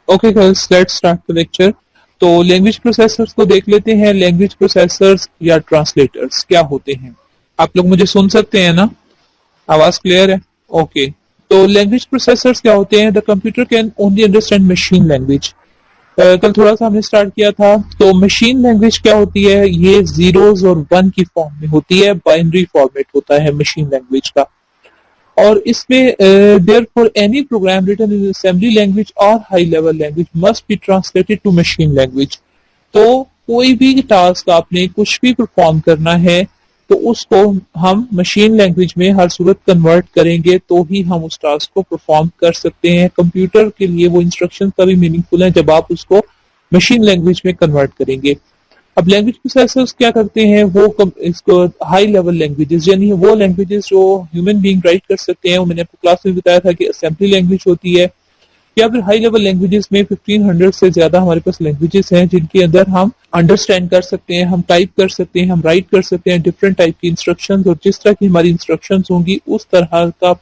Okay girls, let's start the lecture. तो language processors को देख लेते हैं। लैंग्वेज प्रोसेसर्स या ट्रांसलेटर्स क्या होते हैं? आप लोग मुझे सुन सकते हैं ना? आवाज क्लियर है? ओके। तो लैंग्वेज प्रोसेसर्स क्या होते हैं? The computer can only understand machine language. कल थोड़ा सा हमने स्टार्ट किया था। तो मशीन लैंग्वेज क्या होती है? ये जीरोस और वन की फॉर्म में होती है, बाइनरी फॉर्मेट होता है मशीन लैंग्वेज का। और इसमें therefore any program written in assembly language और high level language must be translated to machine language. तो कोई भी टास्क आपने कुछ भी परफॉर्म करना है तो उसको हम मशीन लैंग्वेज में हर सूरत कन्वर्ट करेंगे तो ही हम उस टास्क को परफॉर्म कर सकते हैं। कंप्यूटर के लिए वो इंस्ट्रक्शन तभी मीनिंगफुल है जब आप उसको मशीन लैंग्वेज में कन्वर्ट करेंगे। अब लैंग्वेज प्रोसेसर्स क्या करते हैं? वो इसको हाई लेवल लैंग्वेजेस, यानी वो लैंग्वेजेस जो ह्यूमन बीइंग राइट कर सकते हैं, वो मैंने आपको क्लास में बताया था कि असेंबली लैंग्वेज होती है, या फिर हाई लेवल लैंग्वेजेस में 1500 से ज्यादा हमारे पास लैंग्वेजेस हैं जिनके अंदर हम अंडरस्टैंड कर सकते हैं, हम टाइप कर सकते हैं, हम राइट कर सकते हैं डिफरेंट टाइप की इंस्ट्रक्शंस, और जिस तरह की हमारी इंस्ट्रक्शंस होंगी उस तरह का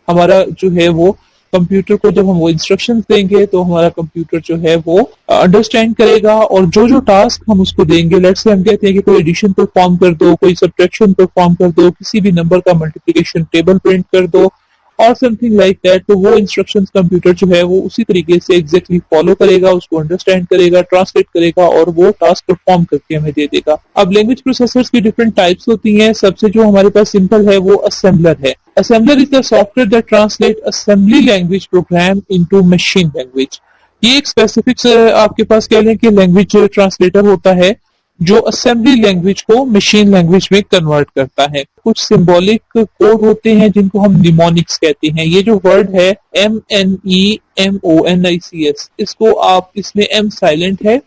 हमारा जो है वो कंप्यूटर को जब हम वो इंस्ट्रक्शंस देंगे तो हमारा कंप्यूटर जो है वो अंडरस्टैंड करेगा। और जो जो टास्क हम उसको देंगे, लेट्स से हम कहते हैं कि कोई एडिशन परफॉर्म कर दो, कोई सब्ट्रैक्शन परफॉर्म कर दो, किसी भी नंबर का मल्टीप्लिकेशन टेबल प्रिंट कर दो और समथिंग लाइक दैट, तो वो इंस्ट्रक्शंस कंप्यूटर जो है वो उसी तरीके से एग्जैक्टली फॉलो करेगा, उसको अंडरस्टैंड करेगा, ट्रांसलेट करेगा और वो टास्क परफॉर्म करके हमें दे देगा। अब लैंग्वेज प्रोसेसर्स की डिफरेंट टाइप्स होती हैं। सबसे जो हमारे पास सिंपल है वो असेंबलर है। Assembler is the software that translate assembly language program into machine language. ये एक स्पेसिफिक आपके पास कह लें कि लैंग्वेज ट्रांसलेटर होता है जो असेंबली लैंग्वेज को मशीन लैंग्वेज में कन्वर्ट करता है। कुछ सिंबॉलिक कोड होते हैं जिनको हम निमोनिक्स कहते हैं। ये जो वर्ड है MNEMONICS, इसको आप, इसमें M साइलेंट है,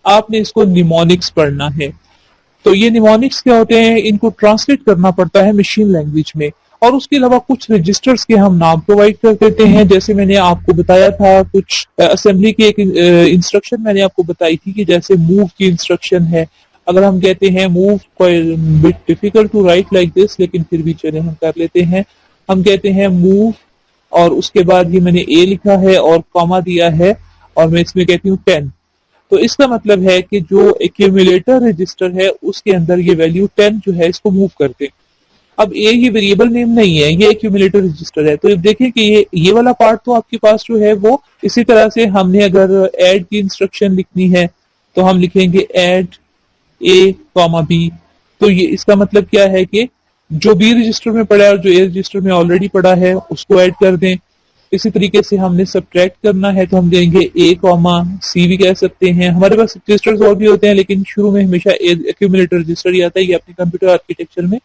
आपने इसको निमोनिक्स पढ़ना है। तो ये निमोनिक्स क्या होते हैं? इनको ट्रांसलेट करना पड़ता है मशीन लैंग्वेज में। और उसके अलावा कुछ रजिस्टर्स के हम नाम प्रोवाइड कर देते हैं। जैसे मैंने आपको बताया था, कुछ असेंबली की एक इंस्ट्रक्शन मैंने आपको बताई थी कि जैसे मूव की इंस्ट्रक्शन है। अगर हम कहते हैं move, bit difficult to write like this, लेकिन फिर भी चले हम कर लेते हैं। हम कहते हैं मूव और उसके बाद ये मैंने ए लिखा है और कॉमा दिया है और मैं इसमें कहती हूँ 10। तो इसका मतलब है कि जो एक्यूमुलेटर रजिस्टर है उसके अंदर ये वैल्यू 10 जो है इसको मूव कर दे। अब ये वेरिएबल नेम नहीं है, ये एक्यूमुलेटर रजिस्टर है। तो अब देखें कि ये वाला पार्ट तो आपके पास जो है वो इसी तरह से हमने अगर ऐड की इंस्ट्रक्शन लिखनी है तो हम लिखेंगे ऐड ए कॉमा बी। तो ये इसका मतलब क्या है कि जो बी रजिस्टर में पड़ा है और जो ए रजिस्टर में ऑलरेडी पड़ा है उसको ऐड कर दें। इसी तरीके से हमने सब्ट्रैक्ट करना है तो हम देंगे ए कॉमा सी भी कह सकते हैं। हमारे पास रजिस्टर्स और भी होते हैं लेकिन शुरू में हमेशा एक्यूमुलेटर रजिस्टर ही आता है। ये अपने कंप्यूटर आर्किटेक्चर में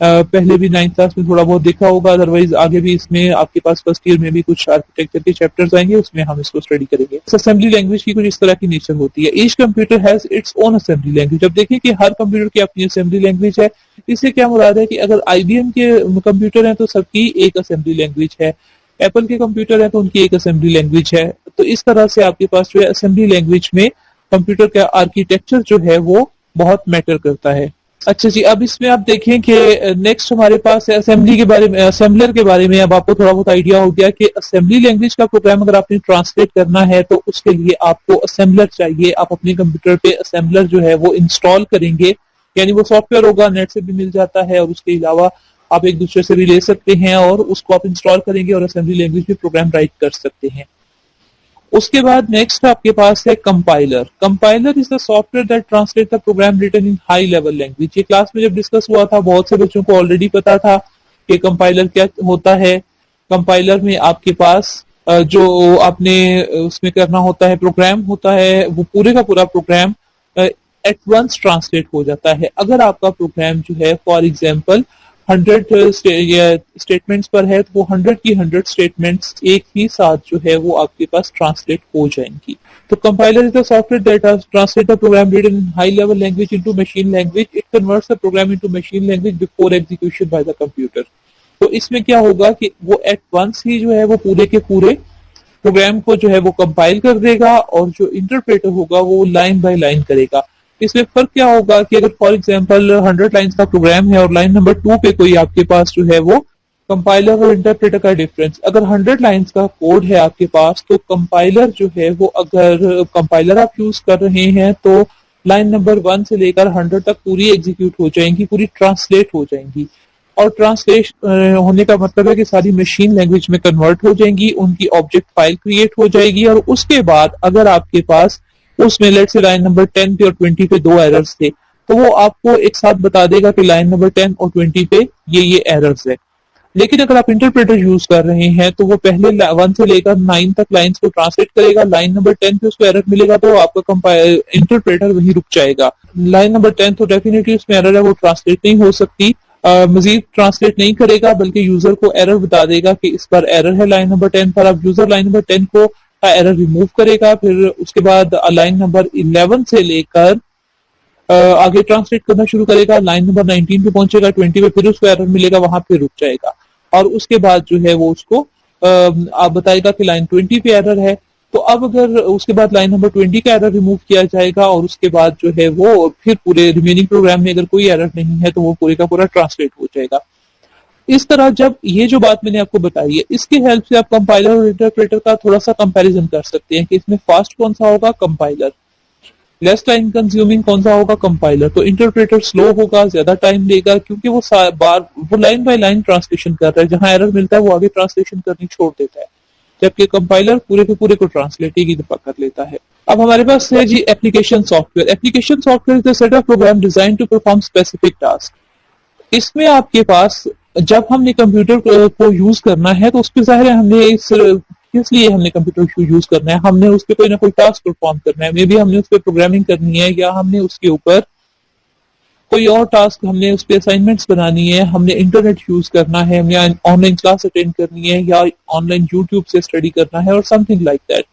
पहले भी 9th क्लास में थोड़ा बहुत देखा होगा, अदरवाइज आगे भी इसमें आपके पास फर्स्ट ईयर में भी कुछ आर्किटेक्चर के चैप्टर्स आएंगे, उसमें हम इसको स्टडी करेंगे। असेंबली लैंग्वेज की कुछ इस तरह की नेचर होती है। Each computer has its own assembly language. अब देखिए कि हर कंप्यूटर की अपनी असेंबली लैंग्वेज है। इससे क्या मुराद है कि अगर IBM के कंप्यूटर हैं तो सबकी एक असेंबली लैंग्वेज है, एप्पल के कंप्यूटर हैं तो उनकी एक असेंबली लैंग्वेज है। तो इस तरह से आपके पास जो है असेंबली लैंग्वेज में कंप्यूटर का आर्किटेक्चर जो है वो बहुत मैटर करता है। अच्छा जी, अब इसमें आप देखें कि नेक्स्ट हमारे पास है असेंबली के बारे में, असेंबलर के बारे में। अब आपको थोड़ा बहुत आइडिया हो गया कि असेंबली लैंग्वेज का प्रोग्राम अगर आपने ट्रांसलेट करना है तो उसके लिए आपको असेंबलर चाहिए। आप अपने कंप्यूटर पे असेंबलर जो है वो इंस्टॉल करेंगे, यानी वो सॉफ्टवेयर होगा, नेट से भी मिल जाता है और उसके अलावा आप एक दूसरे से भी ले सकते हैं और उसको आप इंस्टॉल करेंगे और असेंबली लैंग्वेज में प्रोग्राम राइट कर सकते हैं। उसके बाद नेक्स्ट आपके पास है compiler. Compiler is the software that translate the program written in high level language. ये क्लास में जब डिस्कस हुआ था बहुत से बच्चों को ऑलरेडी पता था कि कंपाइलर क्या होता है। कंपाइलर में आपके पास जो आपने उसमें करना होता है, प्रोग्राम होता है, वो पूरे का पूरा प्रोग्राम एट वंस ट्रांसलेट हो जाता है। अगर आपका प्रोग्राम जो है फॉर एग्जाम्पल 100 स्टेटमेंट्स पर है तो वो 100 की 100 स्टेटमेंट्स एक ही साथ जो है वो आपके पास ट्रांसलेट हो जाएंगी। तो compiler is the software that translate the program written in high level language into machine language. It converts the program into machine language before execution by the computer. तो इसमें क्या होगा कि वो एट वंस ही जो है वो पूरे के पूरे प्रोग्राम को जो है वो कंपाइल कर देगा और जो इंटरप्रेटर होगा वो लाइन बाय लाइन करेगा। इसमें फर्क क्या होगा कि अगर फॉर एग्जांपल 100 लाइंस का प्रोग्राम है और लाइन नंबर 2 पे कोई आपके पास जो है वो कंपाइलर और इंटरप्रेटर का डिफरेंस, अगर 100 लाइंस का कोड है आपके पास तो कंपाइलर जो है वो, अगर कंपाइलर आप यूज कर रहे हैं तो लाइन नंबर 1 से लेकर 100 तक पूरी एग्जीक्यूट हो जाएंगी, पूरी ट्रांसलेट हो जाएंगी। और ट्रांसलेट होने का मतलब है कि सारी मशीन लैंग्वेज में कन्वर्ट हो जाएंगी, उनकी ऑब्जेक्ट फाइल क्रिएट हो जाएगी। और उसके बाद अगर आपके पास उसमें लेट से लाइन नंबर 10 पे और 20 पे दो एरर्स थे, तो वो आपको एक साथ बता देगा कि लाइन नंबर 10 और 20 पे ये एरर्स है। लेकिन अगर आप इंटरप्रेटर यूज कर रहे हैं तो वो पहले 1 से लेकर 9 तक लाइंस को ट्रांसलेट करेगा, लाइन नंबर 10 पे उसको एरर मिलेगा तो आपका इंटरप्रेटर वहीं रुक जाएगा। लाइन नंबर 10 तो डेफिनेटली उसमें एरर है, वो ट्रांसलेट नहीं हो सकती, मजीद ट्रांसलेट नहीं करेगा, बल्कि यूजर को एरर बता देगा कि इस पर एरर है लाइन नंबर 10 पर। अब यूजर लाइन नंबर 10 को एरर रिमूव करेगा, फिर उसके बाद लाइन नंबर 11 से लेकर आगे ट्रांसलेट करना शुरू करेगा, लाइन नंबर 19 पे पहुंचेगा, 20 पे फिर उसको एरर मिलेगा, वहां पे रुक जाएगा। और उसके बाद जो है वो उसको आप बताएगा कि लाइन 20 पे एरर है। तो अब अगर उसके बाद लाइन नंबर 20 का एरर रिमूव किया जाएगा और उसके बाद जो है वो फिर पूरे रिमेनिंग प्रोग्राम में अगर कोई एरर नहीं है तो वो पूरे का पूरा ट्रांसलेट हो जाएगा। इस तरह जब ये जो बात मैंने आपको बताई है, इसकी हेल्प से आप कंपाइलर और इंटरप्रेटर का थोड़ा सा कंपैरिजन कर सकते हैं कि इसमें फास्ट कौन सा होगा, कंपाइलर, लेस टाइम कंज्यूमिंग कौन सा होगा, कंपाइलर। तो इंटरप्रेटर स्लो होगा, ज्यादा टाइम लेगा, क्योंकि वो वो लाइन बाय लाइन ट्रांसलेशन कर रहा है, जहां एरर मिलता है वो आगे ट्रांसलेशन करनी छोड़ देता है, जबकि कंपाइलर पूरे के पूरे को ट्रांसलेट एक ही दफा कर लेता है। अब हमारे पास है जी application software. Application software is the set of program design to perform specific task. इसमें आपके पास जब हमने कंप्यूटर को यूज करना है तो उसके जाहिर है हमने किस लिए हमने कंप्यूटर को यूज करना है, हमने उस पर कोई ना कोई टास्क परफॉर्म करना है, मे बी हमने उस पर प्रोग्रामिंग करनी है, या हमने उसके ऊपर कोई और टास्क, हमने उस पर असाइनमेंट्स बनानी है, हमने इंटरनेट यूज करना है, हमने ऑनलाइन क्लास अटेंड करनी है, या ऑनलाइन यूट्यूब से स्टडी करना है और समथिंग लाइक दैट।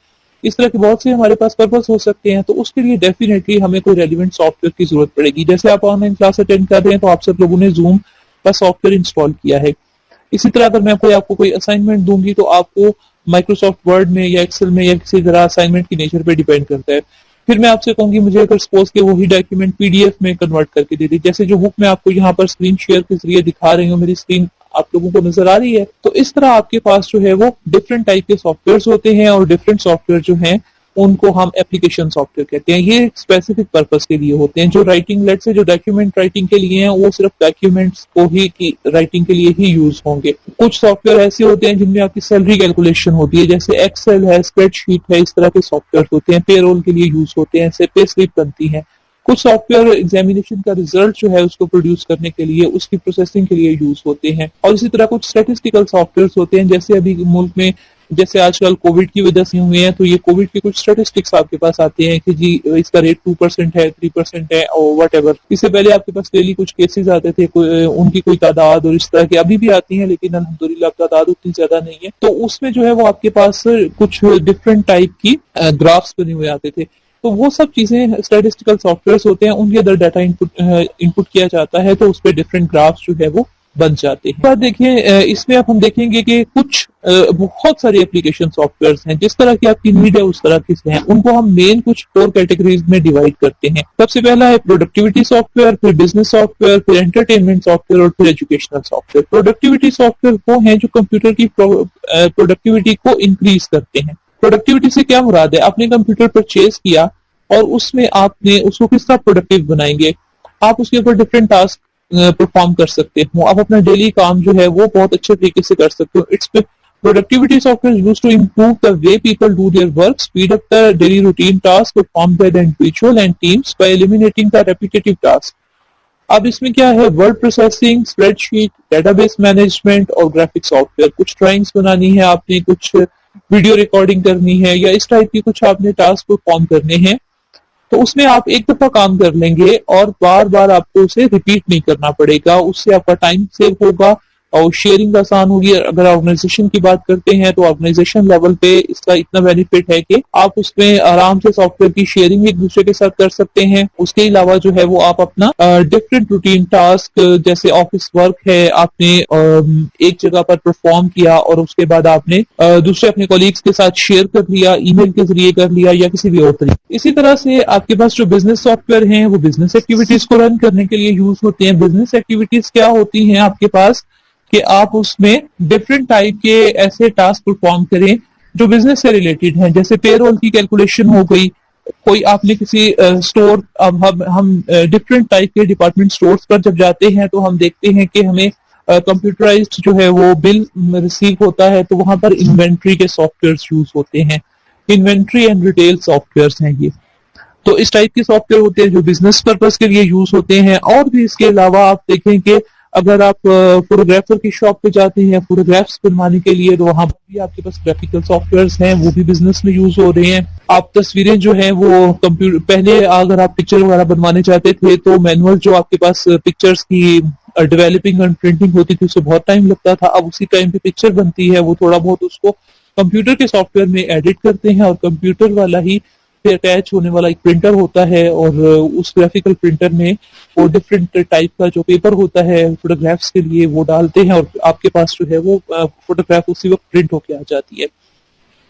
इस तरह के बहुत से हमारे पास पर्पस हो सकते हैं, तो उसके लिए डेफिनेटली हमें कोई रेलिवेंट सॉफ्टवेयर की जरूरत पड़ेगी। जैसे आप ऑनलाइन क्लास अटेंड कर रहे हैं तो आप सब लोगों ने जूम का सॉफ्टवेयर इंस्टॉल किया है। इसी तरह अगर मैं आपको कोई असाइनमेंट दूंगी तो आपको माइक्रोसॉफ्ट वर्ड में या एक्सेल में या किसी तरह असाइनमेंट की नेचर पे डिपेंड करता है। फिर मैं आपसे कहूंगी मुझे अगर सपोज के वही डॉक्यूमेंट पीडीएफ में कन्वर्ट करके दे दी, जैसे जो बुक मैं आपको यहाँ पर स्क्रीन शेयर के जरिए दिखा रही हूँ, मेरी स्क्रीन आप लोगों को नजर आ रही है। तो इस तरह आपके पास जो है वो डिफरेंट टाइप के सॉफ्टवेयर होते हैं, और डिफरेंट सॉफ्टवेयर जो हैं उनको हम एप्लीकेशन सॉफ्टवेयर कहते हैं। ये स्पेसिफिक पर्पस के लिए होते हैं। जो राइटिंग लेट से जो डॉक्यूमेंट राइटिंग के लिए हैं वो सिर्फ डॉक्यूमेंट्स को ही की राइटिंग के लिए ही यूज होंगे। कुछ सॉफ्टवेयर ऐसे होते हैं जिनमें आपकी सैलरी कैलकुलेशन होती है, जैसे एक्सेल है, स्प्रेडशीट है, इस तरह के सॉफ्टवेयर होते हैं। पेरोल के लिए यूज होते हैं, ऐसे पे स्लिप बनती है। कुछ सॉफ्टवेयर एग्जामिनेशन का रिजल्ट जो है उसको प्रोड्यूस करने के लिए, उसकी प्रोसेसिंग के लिए यूज होते हैं। और इसी तरह कुछ स्टैटिस्टिकल सॉफ्टवेयर होते हैं, जैसे अभी मुल्क में जैसे आजकल कोविड की वजह से हुए हैं, तो ये कोविड के कुछ स्टैटिस्टिक्स आपके पास आते हैं कि जी इसका रेट 2% है, 3% है, और वट एवर। इससे पहले आपके पास डेली कुछ केसेस आते थे, उनकी कोई तादाद और इस तरह की अभी भी आती है, लेकिन अल्हम्दुलिल्लाह तादाद उतनी ज्यादा नहीं है। तो उसमें जो है वो आपके पास कुछ डिफरेंट टाइप की ग्राफ्स बने हुए आते थे। तो वो सब चीजें स्टैटिस्टिकल सॉफ्टवेयर होते हैं, उनके अंदर डाटा इनपुट किया जाता है, तो उस पर डिफरेंट ग्राफ्स जो है वो बन जाते हैं। तो देखिए इसमें अब हम देखेंगे कि कुछ बहुत सारे एप्लीकेशन सॉफ्टवेयर हैं, जिस तरह की आपकी नीड है उस तरह की हैं, उनको हम मेन कुछ 4 कैटेगरीज में डिवाइड करते हैं। सबसे पहला है प्रोडक्टिविटी सॉफ्टवेयर, फिर बिजनेस सॉफ्टवेयर, फिर एंटरटेनमेंट सॉफ्टवेयर और फिर एजुकेशनल सॉफ्टवेयर। प्रोडक्टिविटी सॉफ्टवेयर वो हैं जो कंप्यूटर की प्रोडक्टिविटी को इंक्रीज करते हैं। प्रोडक्टिविटी से क्या मुराद है, आपने कंप्यूटर परचेज किया और उसमें आपने उसको किस तरह प्रोडक्टिव बनाएंगे, आप उसके ऊपर डिफरेंट टास्क परफॉर्म कर सकते हो, आप अपना डेली काम जो है वो बहुत अच्छे तरीके से कर सकते हो। It's productivity software used to improve the way people do their work, speed up the daily routine task performed by the individual and teams by eliminating the repetitive task. अब इसमें क्या है, word processing, spreadsheet, database management और graphic software. कुछ drawings बनानी है आपने, कुछ वीडियो रिकॉर्डिंग करनी है, या इस टाइप की कुछ आपने टास्क परफॉर्म करने हैं, तो उसमें आप एक दफा काम कर लेंगे और बार बार आपको उसे रिपीट नहीं करना पड़ेगा। उससे आपका टाइम सेव होगा और शेयरिंग आसान होगी। अगर ऑर्गेनाइजेशन की बात करते हैं तो ऑर्गेनाइजेशन लेवल पे इसका इतना बेनिफिट है कि आप उसमें आराम से सॉफ्टवेयर की शेयरिंग एक दूसरे के साथ कर सकते हैं। उसके अलावा जो है वो आप अपना डिफरेंट रूटीन टास्क, जैसे ऑफिस वर्क है, आपने एक जगह पर परफॉर्म किया और उसके बाद आपने दूसरे अपने कॉलीग्स के साथ शेयर कर लिया, ईमेल के जरिए कर लिया या किसी भी और तरीके। इसी तरह से आपके पास जो बिजनेस सॉफ्टवेयर हैं वो बिजनेस एक्टिविटीज को रन करने के लिए यूज होते हैं। बिजनेस एक्टिविटीज क्या होती हैं आपके पास कि आप उसमें डिफरेंट टाइप के ऐसे टास्क परफॉर्म करें जो बिजनेस से रिलेटेड हैं, जैसे पेरोल की कैलकुलेशन हो गई, कोई आपने किसी स्टोर, अब हम डिफरेंट टाइप के डिपार्टमेंट स्टोर्स पर जब जाते हैं तो हम देखते हैं कि हमें कंप्यूटराइज्ड जो है वो बिल रिसीव होता है, तो वहां पर इन्वेंट्री के सॉफ्टवेयर यूज होते हैं। इन्वेंट्री एंड रिटेल सॉफ्टवेयर हैं ये। तो इस टाइप के सॉफ्टवेयर होते हैं जो बिजनेस पर्पस के लिए यूज होते हैं। और भी इसके अलावा आप देखें कि अगर आप फोटोग्राफर की शॉप पे जाते हैं फोटोग्राफ्स बनवाने के लिए, तो वहां पर भी आपके पास ग्राफिकल सॉफ्टवेयर हैं, वो भी बिजनेस में यूज हो रहे हैं। आप तस्वीरें जो है वो कंप्यूटर, पहले अगर आप पिक्चर वगैरह बनवाने चाहते थे तो मैनुअल जो आपके पास पिक्चर्स की डेवलपिंग एंड प्रिंटिंग होती थी, उससे बहुत टाइम लगता था। अब उसी टाइम पे पिक्चर बनती है, वो थोड़ा बहुत उसको कंप्यूटर के सॉफ्टवेयर में एडिट करते हैं और कंप्यूटर वाला ही अटैच होने वाला एक प्रिंटर होता है, और उस ग्राफिकल प्रिंटर में वो डिफरेंट टाइप का जो पेपर होता है फोटोग्राफ्स के लिए वो डालते हैं, और आपके पास जो है वो फोटोग्राफ उसी वक्त प्रिंट होके आ जाती है।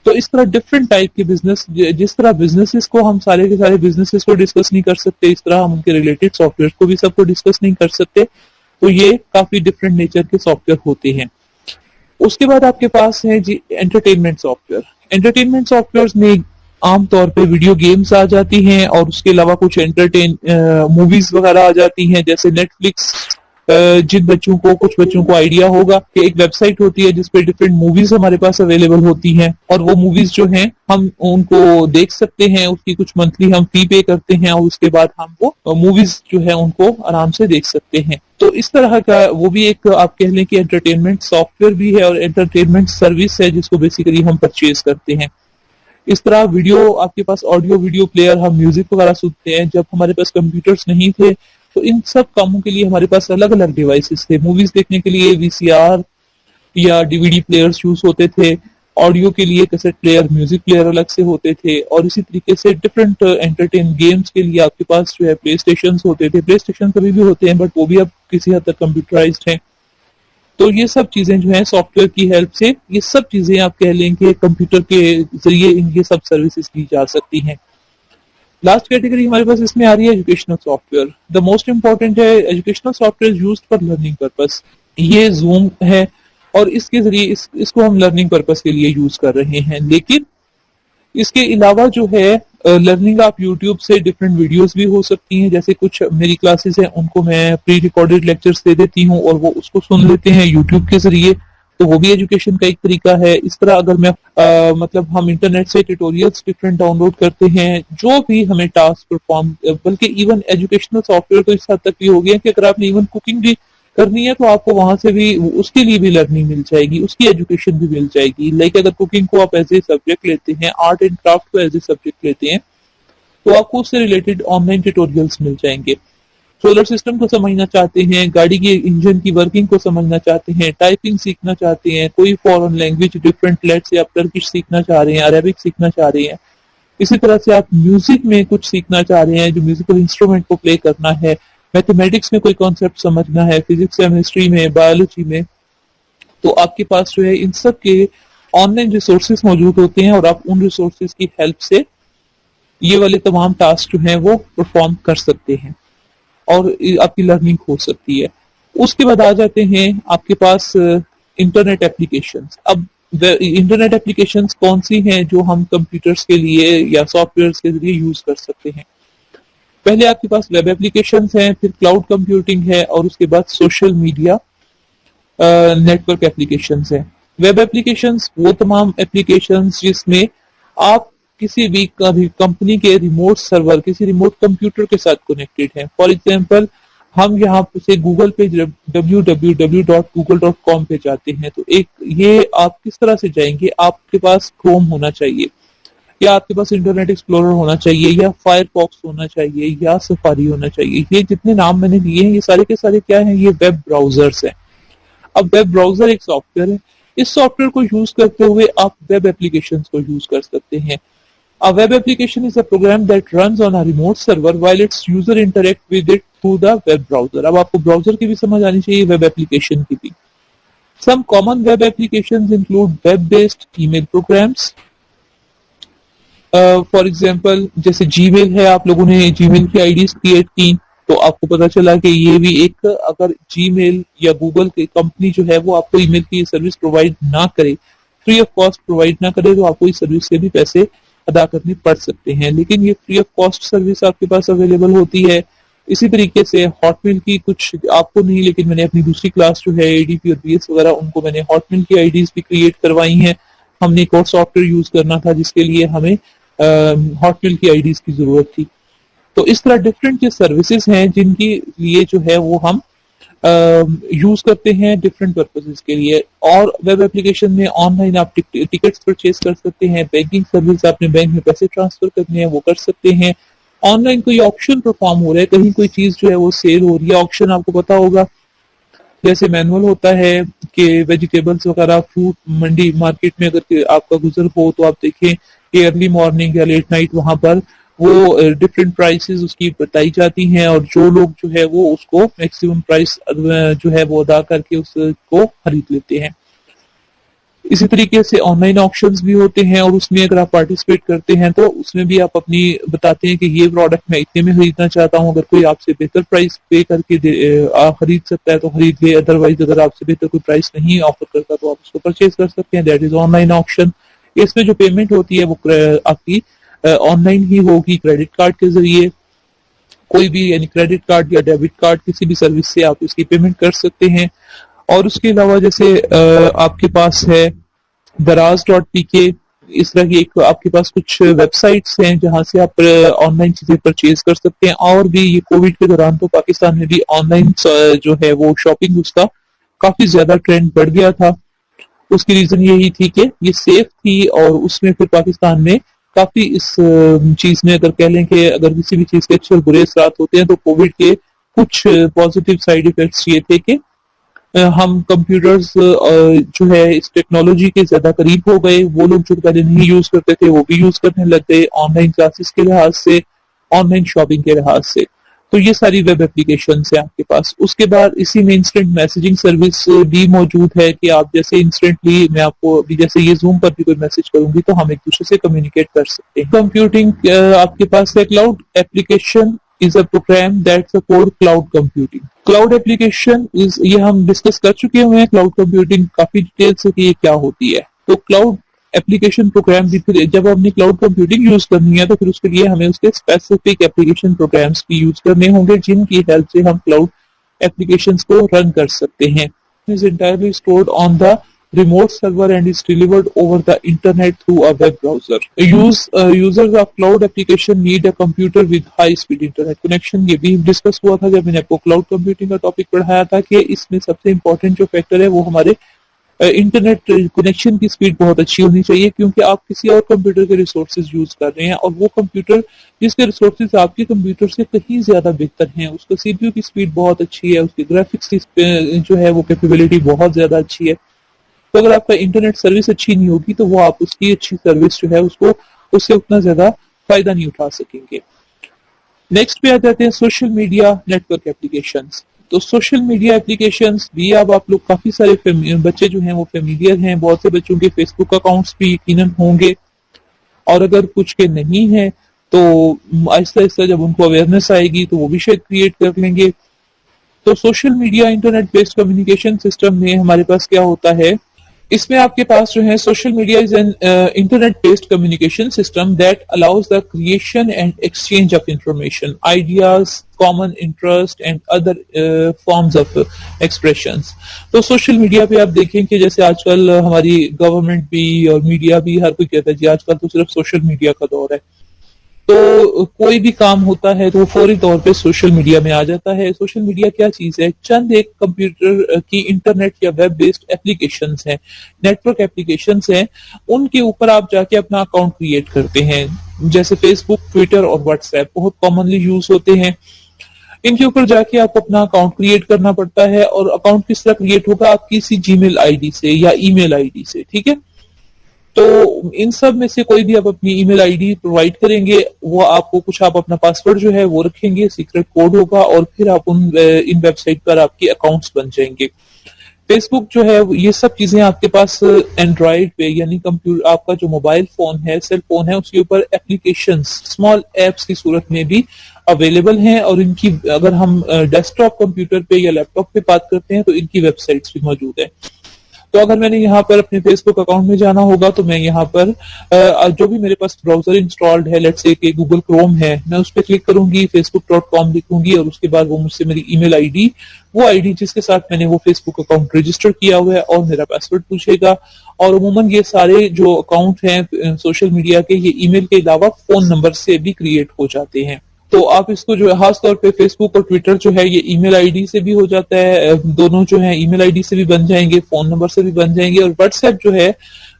तो इस तरह डिफरेंट टाइप के बिजनेस, जिस तरह बिजनेसेस को हम सारे के सारे बिजनेसेस को डिस्कस नहीं कर सकते, इस तरह हम उनके रिलेटेड सॉफ्टवेयर को भी सबको डिस्कस नहीं कर सकते। तो ये काफी डिफरेंट नेचर के सॉफ्टवेयर होते हैं। उसके बाद आपके पास है जी एंटरटेनमेंट सॉफ्टवेयर। एंटरटेनमेंट सॉफ्टवेयर में आमतौर पे वीडियो गेम्स आ जाती हैं, और उसके अलावा कुछ एंटरटेन मूवीज वगैरह आ जाती हैं, जैसे नेटफ्लिक्स। जिन बच्चों को, कुछ बच्चों को आइडिया होगा कि एक वेबसाइट होती है जिसपे डिफरेंट मूवीज हमारे पास अवेलेबल होती हैं, और वो मूवीज जो हैं हम उनको देख सकते हैं। उसकी कुछ मंथली हम फी पे करते हैं, और उसके बाद हम वो मूवीज जो है उनको आराम से देख सकते हैं। तो इस तरह का वो भी एक आप कह लें कि एंटरटेनमेंट सॉफ्टवेयर भी है और एंटरटेनमेंट सर्विस है, जिसको बेसिकली हम परचेज करते हैं। इस तरह वीडियो, आपके पास ऑडियो वीडियो प्लेयर, हम म्यूजिक वगैरह सुनते हैं। जब हमारे पास कंप्यूटर्स नहीं थे तो इन सब कामों के लिए हमारे पास अलग अलग डिवाइसेस थे। मूवीज देखने के लिए वीसीआर या डीवीडी प्लेयर्स यूज होते थे, ऑडियो के लिए कैसेट प्लेयर, म्यूजिक प्लेयर अलग से होते थे, और इसी तरीके से डिफरेंट एंटरटेन गेम्स के लिए आपके पास जो है प्ले स्टेशन होते थे। प्ले स्टेशन अभी भी होते हैं, बट वो भी अब किसी हद तक कंप्यूटराइज्ड हैं। तो ये सब चीजें जो है सॉफ्टवेयर की हेल्प से, ये सब चीजें आप कह लें कि कंप्यूटर के जरिए ये सब सर्विसेज दी जा सकती हैं। लास्ट कैटेगरी हमारे पास इसमें आ रही है educational software. The most important है educational software used for learning purpose. ये जूम है, और इसके जरिए इसको हम लर्निंग पर्पस के लिए यूज कर रहे हैं। लेकिन इसके अलावा जो है लर्निंग आप यूट्यूब से डिफरेंट वीडियोस भी हो सकती हैं। जैसे कुछ मेरी क्लासेस हैं, उनको मैं प्री रिकॉर्डेड लेक्चर्स दे देती हूँ और वो उसको सुन लेते हैं यूट्यूब के जरिए, तो वो भी एजुकेशन का एक तरीका है। इस तरह अगर मैं मतलब हम इंटरनेट से ट्यूटोरियल्स डिफरेंट डाउनलोड करते हैं, जो भी हमें टास्क परफॉर्म, बल्कि इवन एजुकेशनल सॉफ्टवेयर तो इस हद तक भी हो गया कि अगर आपने इवन कुकिंग भी करनी है तो आपको वहां से भी उसके लिए भी लर्निंग मिल जाएगी, उसकी एजुकेशन भी मिल जाएगी। लाइक अगर कुकिंग को आप एज ए सब्जेक्ट लेते हैं, आर्ट एंड क्राफ्ट को एज ए सब्जेक्ट लेते हैं, तो आपको उससे रिलेटेड ऑनलाइन ट्यूटोरियल्स मिल जाएंगे। सोलर सिस्टम को समझना चाहते हैं, गाड़ी के इंजन की वर्किंग को समझना चाहते हैं, टाइपिंग सीखना चाहते हैं, कोई फॉरेन लैंग्वेज डिफरेंट, लेट से आप टर्किश सीखना चाह रहे हैं, अरेबिक सीखना चाह रहे हैं, इसी तरह से आप म्यूजिक में कुछ सीखना चाह रहे हैं, जो म्यूजिकल इंस्ट्रूमेंट को प्ले करना है, मैथमेटिक्स में कोई कॉन्सेप्ट समझना है, फिजिक्स केमिस्ट्री में, बायोलॉजी में, तो आपके पास जो है इन सब के ऑनलाइन रिसोर्सेज मौजूद होते हैं, और आप उन रिसोर्सेज की हेल्प से ये वाले तमाम टास्क जो हैं वो परफॉर्म कर सकते हैं, और आपकी लर्निंग हो सकती है। उसके बाद आ जाते हैं आपके पास इंटरनेट एप्लीकेशंस। अब इंटरनेट एप्लीकेशंस कौन सी हैं जो हम कंप्यूटर्स के लिए या सॉफ्टवेयर्स के जरिए यूज कर सकते हैं? पहले आपके पास वेब एप्लीकेशंस हैं, फिर क्लाउड कंप्यूटिंग है, और उसके बाद सोशल मीडिया नेटवर्क एप्लीकेशंस हैं। वेब एप्लीकेशंस वो तमाम एप्लीकेशंस जिसमें आप किसी भी कंपनी के रिमोट सर्वर, किसी रिमोट कंप्यूटर के साथ कनेक्टेड हैं। फॉर एग्जांपल हम यहाँ से गूगल पे www.google.com पे जाते हैं, तो एक ये आप किस तरह से जाएंगे? आपके पास क्रोम होना चाहिए, या आपके पास इंटरनेट एक्सप्लोरर होना चाहिए, या फायरफॉक्स होना चाहिए, या सफारी होना चाहिए। ये जितने नाम मैंने लिए हैं ये सारे के सारे क्या हैं? ये वेब ब्राउजर्स हैं। अब वेब ब्राउजर एक सॉफ्टवेयर है, इस सॉफ्टवेयर को यूज करते हुए आप वेब एप्लीकेशंस को यूज कर सकते हैं। A web application is a program that runs on a remote server while its user interact with it through the web browser. अब आपको ब्राउजर की भी समझ आनी चाहिए, वेब एप्लीकेशन की भी। Some common web applications include web-based email programs. For example, जैसे Gmail है, आप लोगों ने Gmail की आईडीज क्रिएट की, तो आपको पता चला कि ये भी एक, अगर जीमेल या गूगल की कंपनी जो है वो आपको ईमेल की सर्विस प्रोवाइड ना करे, फ्री ऑफ कॉस्ट प्रोवाइड ना करे, तो आपको इस सर्विस से भी पैसे अदा करने पड़ सकते हैं। लेकिन ये फ्री ऑफ कॉस्ट सर्विस आपके पास अवेलेबल होती है। इसी तरीके से हॉटमेल की कुछ आपको नहीं, लेकिन मैंने अपनी दूसरी क्लास जो है एडीपी और बीएस वगैरह, उनको मैंने हॉटमेल की आईडीज भी क्रिएट करवाई हैं। हमने एक और सॉफ्टवेयर यूज करना था जिसके लिए हमें हॉटमेल की आईडीज की जरूरत थी। तो इस तरह डिफरेंट जो सर्विसेज हैं जिनकी लिए जो है वो हम यूज करते हैं डिफरेंट पर्पसेस के लिए। और वेब एप्लीकेशन में ऑनलाइन आप टिकट्स परचेज कर सकते हैं, बैंकिंग सर्विस, आपने बैंक में पैसे ट्रांसफर करने हैं वो कर सकते हैं। ऑनलाइन कोई ऑप्शन परफॉर्म हो रहा है, कहीं कोई चीज जो है वो सेल हो रही है, ऑप्शन आपको पता होगा जैसे मैनुअल होता है कि वेजिटेबल्स वगैरह फ्रूट मंडी मार्केट में अगर आपका गुजर हो तो आप देखें कि अर्ली मॉर्निंग या लेट नाइट वहां पर वो डिफरेंट प्राइसेस उसकी बताई जाती हैं, और जो लोग जो है वो उसको मैक्सिमम प्राइस जो है वो अदा करके उसको खरीद लेते हैं। इसी तरीके से ऑनलाइन ऑप्शंस भी होते हैं, और उसमें अगर आप पार्टिसिपेट करते हैं तो उसमें भी आप अपनी बताते हैं कि ये प्रोडक्ट मैं इतने में खरीदना चाहता हूँ, अगर कोई आपसे बेहतर प्राइस पे करके खरीद सकता है तो खरीद ले, अदरवाइज अगर आपसे बेहतर कोई प्राइस नहीं ऑफर करता तो आप उसको परचेज कर सकते हैं। That is online option. इसमें जो पेमेंट होती है वो आपकी ऑनलाइन ही होगी, क्रेडिट कार्ड के जरिए, कोई भी यानी क्रेडिट कार्ड या डेबिट कार्ड किसी भी सर्विस से आप इसकी पेमेंट कर सकते हैं। और उसके अलावा जैसे आपके पास है दराज.pk, इस तरह की एक आपके पास कुछ वेबसाइट्स हैं जहां से आप ऑनलाइन चीजें परचेज कर सकते हैं। और भी ये कोविड के दौरान तो पाकिस्तान में भी ऑनलाइन जो है वो शॉपिंग उसका काफी ज्यादा ट्रेंड बढ़ गया था। उसकी रीजन यही थी कि ये सेफ थी, और उसमें फिर पाकिस्तान में काफी इस चीज में अगर कह लें कि अगर किसी भी चीज के अच्छे और बुरे असरात होते हैं तो कोविड के कुछ पॉजिटिव साइड इफेक्ट्स ये थे कि हम कंप्यूटर्स जो है इस टेक्नोलॉजी के ज्यादा करीब हो गए। वो लोग जो पहले नहीं यूज करते थे वो भी यूज करने लग गए, ऑनलाइन क्लासेस के लिहाज से, ऑनलाइन शॉपिंग के लिहाज से। तो ये सारी वेब एप्लीकेशन है आपके पास। उसके बाद इसी में इंस्टेंट मैसेजिंग सर्विस भी मौजूद है कि आप जैसे इंस्टेंटली, मैं आपको अभी जैसे ये जूम पर भी कोई मैसेज करूंगी तो हम एक दूसरे से कम्युनिकेट कर सकते हैं। कंप्यूटिंग आपके पास है। Cloud application is a program that support cloud computing. Cloud application is, ये हम डिस्कस कर चुके हुए हैं क्लाउड कंप्यूटिंग काफी डिटेल से कि ये क्या होती है। तो क्लाउड एप्लीकेशन प्रोग्राम भी, फिर जब हमने क्लाउड कंप्यूटिंग यूज करनी है तो फिर उसके लिए हमें उसके स्पेसिफिक एप्लीकेशन प्रोग्राम्स भी यूज करने होंगे जिनकी हेल्प से हम क्लाउड एप्लीकेशंस को रन कर सकते हैं। Is entirely stored on the remote server and is delivered over the internet through a web browser. Users of cloud application need a computer with high speed internet connection। ये भी discuss हुआ था जब मैंने आपको क्लाउड कंप्यूटिंग का topic पढ़ाया था कि इसमें सबसे इंपॉर्टेंट जो फैक्टर है वो हमारे इंटरनेट कनेक्शन की स्पीड बहुत अच्छी होनी चाहिए, क्योंकि आप किसी और कंप्यूटर के रिसोर्सेज यूज कर रहे हैं और वो कंप्यूटर जिसके रिसोर्सेज आपके कंप्यूटर से कहीं ज्यादा बेहतर हैं, उसका सीपीयू की स्पीड बहुत अच्छी है, उसकी ग्राफिक्स की जो है वो कैपेबिलिटी बहुत ज्यादा अच्छी है। तो अगर आपका इंटरनेट सर्विस अच्छी नहीं होगी तो वो आप उसकी अच्छी सर्विस जो है उसको उससे उतना ज्यादा फायदा नहीं उठा सकेंगे। नेक्स्ट पे आ जाते हैं सोशल मीडिया नेटवर्क एप्लीकेशंस। तो सोशल मीडिया एप्लीकेशंस भी अब आप लोग काफी सारे बच्चे जो हैं वो फेमिलियर हैं, बहुत से बच्चों के फेसबुक अकाउंट्स भी यकीनन होंगे, और अगर कुछ के नहीं है तो आहिस्ता आहिस्ता जब उनको अवेयरनेस आएगी तो वो भी शायद क्रिएट कर लेंगे। तो social media internet based communication system में हमारे पास क्या होता है, इसमें आपके पास जो है social media is an internet based communication system that allows the creation and exchange of information, ideas, common interest and other forms of expressions. तो सोशल मीडिया पे आप देखें कि जैसे आजकल हमारी गवर्नमेंट भी और मीडिया भी हर कोई कहता है जी आजकल तो सिर्फ सोशल मीडिया का दौर है, तो कोई भी काम होता है तो वो फौरी तौर पे सोशल मीडिया में आ जाता है। सोशल मीडिया क्या चीज है, चंद एक कंप्यूटर की इंटरनेट या वेब बेस्ड एप्लीकेशंस हैं, नेटवर्क एप्लीकेशंस हैं, उनके ऊपर आप जाके अपना अकाउंट क्रिएट करते हैं। जैसे फेसबुक, ट्विटर और व्हाट्सएप बहुत कॉमनली यूज होते हैं। इनके ऊपर जाके आपको अपना अकाउंट क्रिएट करना पड़ता है, और अकाउंट किस तरह क्रिएट होगा, आपकी किसी जीमेल आईडी से या ईमेल आईडी से, ठीक है। तो इन सब में से कोई भी आप अपनी ईमेल आईडी प्रोवाइड करेंगे, वो आपको कुछ आप अपना पासवर्ड जो है वो रखेंगे, सीक्रेट कोड होगा, और फिर आप इन वेबसाइट पर आपके अकाउंट्स बन जाएंगे। फेसबुक जो है ये सब चीजें आपके पास एंड्रॉइड पे यानी कंप्यूटर, आपका जो मोबाइल फोन है, सेल फोन है, उसके ऊपर एप्लीकेशंस, स्मॉल एप्स की सूरत में भी अवेलेबल हैं, और इनकी अगर हम डेस्कटॉप कंप्यूटर पे या लैपटॉप पे बात करते हैं तो इनकी वेबसाइट्स भी मौजूद है। तो अगर मैंने यहाँ पर अपने फेसबुक अकाउंट में जाना होगा तो मैं यहाँ पर जो भी मेरे पास ब्राउजर इंस्टॉल्ड है, लेट्स से कि गूगल क्रोम है, मैं उस पर क्लिक करूंगी, facebook.com लिखूंगी और उसके बाद वो मुझसे मेरी ईमेल आईडी, वो आईडी जिसके साथ मैंने वो फेसबुक अकाउंट रजिस्टर किया हुआ है, और मेरा पासवर्ड पूछेगा। और अमूमन ये सारे जो अकाउंट हैं सोशल मीडिया के, ये ईमेल के अलावा फोन नंबर से भी क्रिएट हो जाते हैं। तो आप इसको जो है खास तौर पे फेसबुक और ट्विटर जो है ये ईमेल आईडी से भी हो जाता है, दोनों जो है ईमेल आईडी से भी बन जाएंगे, फोन नंबर से भी बन जाएंगे। और व्हाट्सएप जो है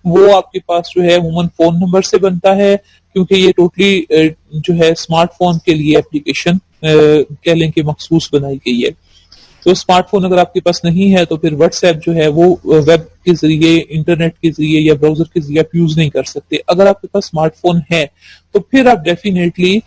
वो आपके पास जो है अमूमन फोन नंबर से बनता है, क्योंकि ये टोटली जो है स्मार्टफोन के लिए एप्लीकेशन कह लें कि मखसूस बनाई गई है। तो स्मार्टफोन अगर आपके पास नहीं है तो फिर व्हाट्सएप जो है वो वेब के जरिए, इंटरनेट के जरिए या ब्राउजर के जरिए आप यूज नहीं कर सकते। अगर आपके पास स्मार्टफोन है तो फिर आप डेफिनेटली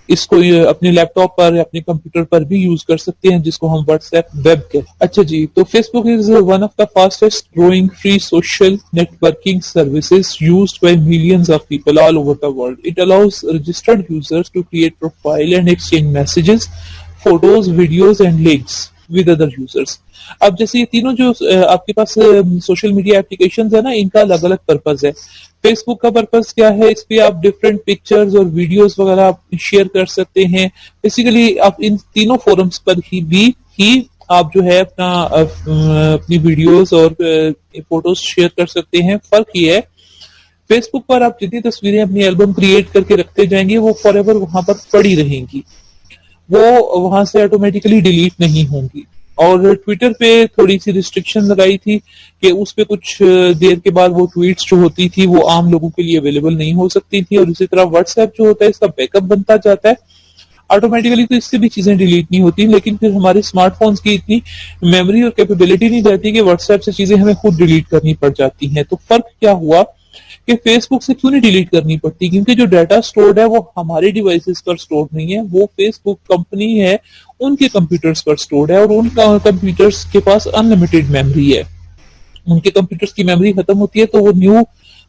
इसको अपने लैपटॉप पर या अपने कंप्यूटर पर भी यूज कर सकते हैं, जिसको हम व्हाट्सएप वेब कहते हैं। अच्छा जी, तो Facebook is one of the fastest growing free social networking services used by millions of people all over the world. It allows registered users to create profile and exchange messages, photos, videos and links with other users. अब जैसे ये तीनों जो आपके पास social media application है ना, इनका अलग अलग पर्पज है। फेसबुक का पर्पज क्या है, इस पे आप डिफरेंट पिक्चर्स और वीडियोस वगैरह आप शेयर कर सकते हैं। बेसिकली आप इन तीनों फोरम्स पर ही आप जो है अपनी वीडियोस और फोटोज शेयर कर सकते हैं। फर्क ये है, फेसबुक पर आप जितनी तस्वीरें अपनी एल्बम क्रिएट करके रखते जाएंगे वो फॉरएवर वहां पर पड़ी रहेंगी, वो वहां से ऑटोमेटिकली डिलीट नहीं होंगी। और ट्विटर पे थोड़ी सी रिस्ट्रिक्शन लगाई थी कि उस पे कुछ देर के बाद वो ट्वीट्स जो होती थी वो आम लोगों के लिए अवेलेबल नहीं हो सकती थी। और इसी तरह व्हाट्सएप जो होता है इसका बैकअप बनता जाता है ऑटोमेटिकली, तो इससे भी चीजें डिलीट नहीं होती। लेकिन फिर हमारे स्मार्टफोन्स की इतनी मेमोरी और कैपेबिलिटी नहीं रहती कि व्हाट्सएप से चीजें हमें खुद डिलीट करनी पड़ जाती हैं। तो फर्क क्या हुआ कि फेसबुक से क्यों नहीं डिलीट करनी पड़ती, क्योंकि जो डाटा स्टोर्ड है वो हमारे डिवाइसेस पर स्टोर नहीं है, वो फेसबुक कंपनी है उनके कंप्यूटर्स पर स्टोर्ड है, और उन कंप्यूटर्स के पास अनलिमिटेड मेमोरी है। उनके कंप्यूटर्स की मेमोरी खत्म होती है तो वो न्यू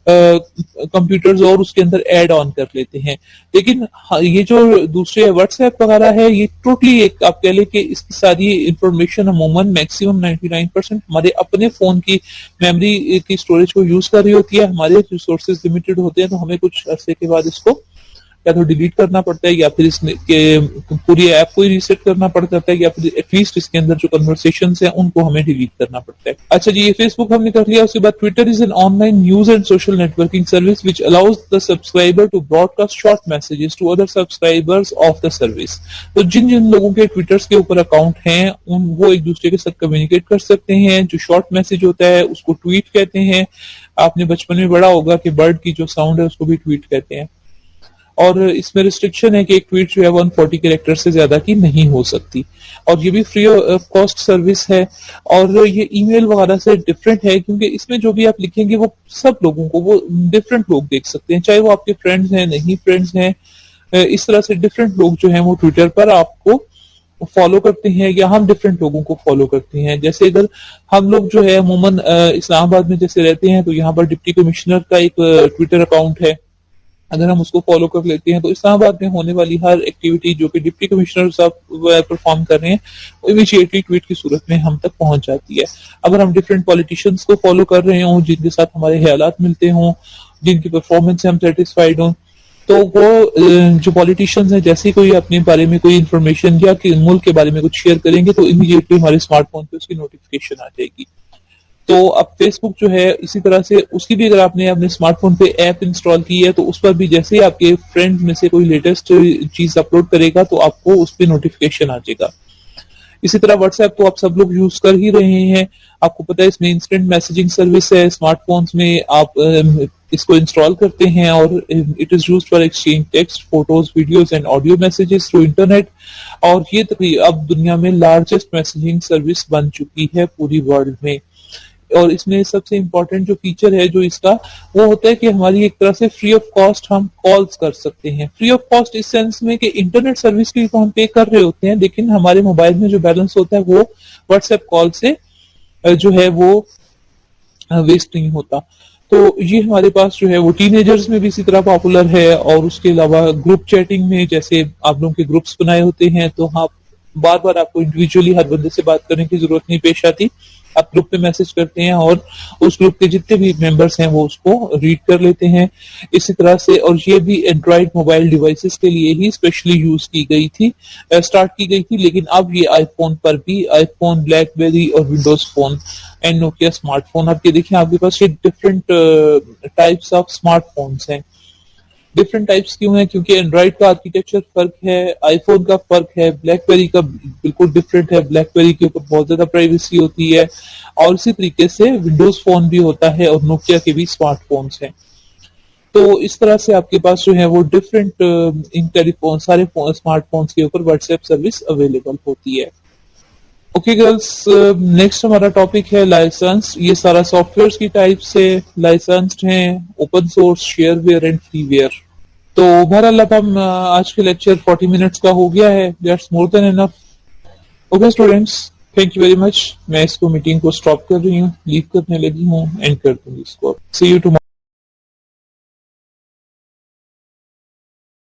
कंप्यूटर्स और उसके अंदर ऐड ऑन कर लेते हैं। लेकिन ये जो दूसरे व्हाट्सएप वगैरह है ये टोटली एक आप कह लें कि इसकी सारी इंफॉर्मेशन अमूमन मैक्सिमम 99% हमारे अपने फोन की मेमोरी की स्टोरेज को यूज कर रही होती है। हमारे रिसोर्सेज लिमिटेड होते हैं, तो हमें कुछ अरसे के बाद इसको या तो डिलीट करना पड़ता है या फिर पूरी ऐप को ही रीसेट करना पड़ जाता है, या फिर एटलीस्ट इसके अंदर जो कन्वर्सेशंस हैं उनको हमें डिलीट करना पड़ता है। अच्छा जी, ये फेसबुक हमने कर लिया। उसके बाद Twitter is an online news and social networking service which allows the subscriber to broadcast short messages to other subscribers of the service. तो जिन जिन लोगों के ट्विटर्स के ऊपर अकाउंट हैं वो एक दूसरे के साथ कम्युनिकेट कर सकते हैं। जो शॉर्ट मैसेज होता है उसको ट्वीट कहते हैं। आपने बचपन में पढ़ा होगा कि बर्ड की जो साउंड है उसको भी ट्वीट कहते हैं। और इसमें रिस्ट्रिक्शन है कि एक ट्वीट जो है 140 कैरेक्टर से ज्यादा की नहीं हो सकती, और ये भी फ्री ऑफ कॉस्ट सर्विस है। और ये ईमेल वगैरह से डिफरेंट है, क्योंकि इसमें जो भी आप लिखेंगे वो सब लोगों को, वो डिफरेंट लोग देख सकते हैं, चाहे वो आपके फ्रेंड्स हैं नहीं फ्रेंड्स हैं। इस तरह से डिफरेंट लोग जो हैं वो ट्विटर पर आपको फॉलो करते हैं, या हम डिफरेंट लोगों को फॉलो करते हैं। जैसे इधर हम लोग जो है अमूमन इस्लामाबाद में जैसे रहते हैं तो यहाँ पर डिप्टी कमिश्नर का एक ट्विटर अकाउंट है। अगर हम उसको फॉलो कर लेते हैं तो इस्लामाबाद में होने वाली हर एक्टिविटी जो कि डिप्टी कमिश्नर साहब परफॉर्म कर रहे हैं वो इमीडिएटली ट्वीट की सूरत में हम तक पहुंच जाती है। अगर हम डिफरेंट पॉलिटिशियंस को फॉलो कर रहे हों जिनके साथ हमारे ख्यालात मिलते हों, जिनकी परफॉर्मेंस से हम सेटिस्फाइड हों, तो वो जो पॉलिटिशियंस हैं जैसे कोई अपने बारे में कोई इन्फॉर्मेशन या कि मुल्क के बारे में कुछ शेयर करेंगे तो इमीडिएटली हमारे स्मार्टफोन पे उसकी नोटिफिकेशन आ जाएगी। तो अब फेसबुक जो है इसी तरह से उसकी भी अगर आपने अपने स्मार्टफोन पे ऐप इंस्टॉल की है तो उस पर भी जैसे ही आपके फ्रेंड में से कोई लेटेस्ट चीज अपलोड करेगा तो आपको उस पर नोटिफिकेशन आ जाएगा। इसी तरह व्हाट्सएप तो आप सब लोग यूज कर ही रहे हैं, आपको पता है इसमें इंस्टेंट मैसेजिंग सर्विस है। स्मार्टफोन्स में आप इसको इंस्टॉल करते हैं और it is used for exchange text, photos, videos and audio messages through internet. और ये तकरीबन अब दुनिया में लार्जेस्ट मैसेजिंग सर्विस बन चुकी है पूरी वर्ल्ड में। और इसमें सबसे इम्पोर्टेंट जो फीचर है जो इसका वो होता है कि हमारी एक तरह से फ्री ऑफ कॉस्ट हम कॉल्स कर सकते हैं। फ्री ऑफ कॉस्ट इस सेंस में कि इंटरनेट सर्विस की तो हम पे कर रहे होते हैं, लेकिन हमारे मोबाइल में जो बैलेंस होता है वो व्हाट्सएप कॉल से जो है वो वेस्ट नहीं होता। तो ये हमारे पास जो है वो टीनेजर्स में भी इसी तरह पॉपुलर है, और उसके अलावा ग्रुप चैटिंग में जैसे आप लोगों के ग्रुप्स बनाए होते हैं तो आप बार बार आपको इंडिविजुअली हर बंदे से बात करने की जरूरत नहीं पेश आती। आप ग्रुप पे मैसेज करते हैं और उस ग्रुप के जितने भी मेंबर्स हैं वो उसको रीड कर लेते हैं इसी तरह से। और ये भी एंड्रॉइड मोबाइल डिवाइसेस के लिए ही स्पेशली यूज की गई थी, स्टार्ट की गई थी, लेकिन अब ये आईफोन पर भी, आईफोन, ब्लैकबेरी और Windows phone and Nokia smartphone, आप ये देखिए आपके पास ये डिफरेंट टाइप्स ऑफ स्मार्टफोन्स हैं। डिफरेंट टाइप्स क्यों है? क्योंकि एंड्रॉइड का आर्किटेक्चर फर्क है, आईफोन का फर्क है, ब्लैकबेरी का बिल्कुल डिफरेंट है, ब्लैकबेरी के ऊपर बहुत ज्यादा प्राइवेसी होती है, और इसी तरीके से विंडोज फोन भी होता है और नोकिया के भी स्मार्टफोन्स हैं। तो इस तरह से आपके पास जो है वो डिफरेंट इन टेलीफोन सारे स्मार्टफोन्स के ऊपर व्हाट्सएप सर्विस अवेलेबल होती है। ओके गर्ल्स, नेक्स्ट हमारा टॉपिक है लाइसेंस। ये सारा सॉफ्टवेयर की टाइप से लाइसेंस्ड हैं, open source, shareware and freeware. तो बहरहाल अब हम आज के लेक्चर 40 मिनट्स का हो गया है, that's more than enough. Okay students, thank you very much. मैं इसको मीटिंग को स्टॉप कर रही हूँ, लीव करने लगी हूँ, एंड कर दूंगी इसको। सी यू टुमारो।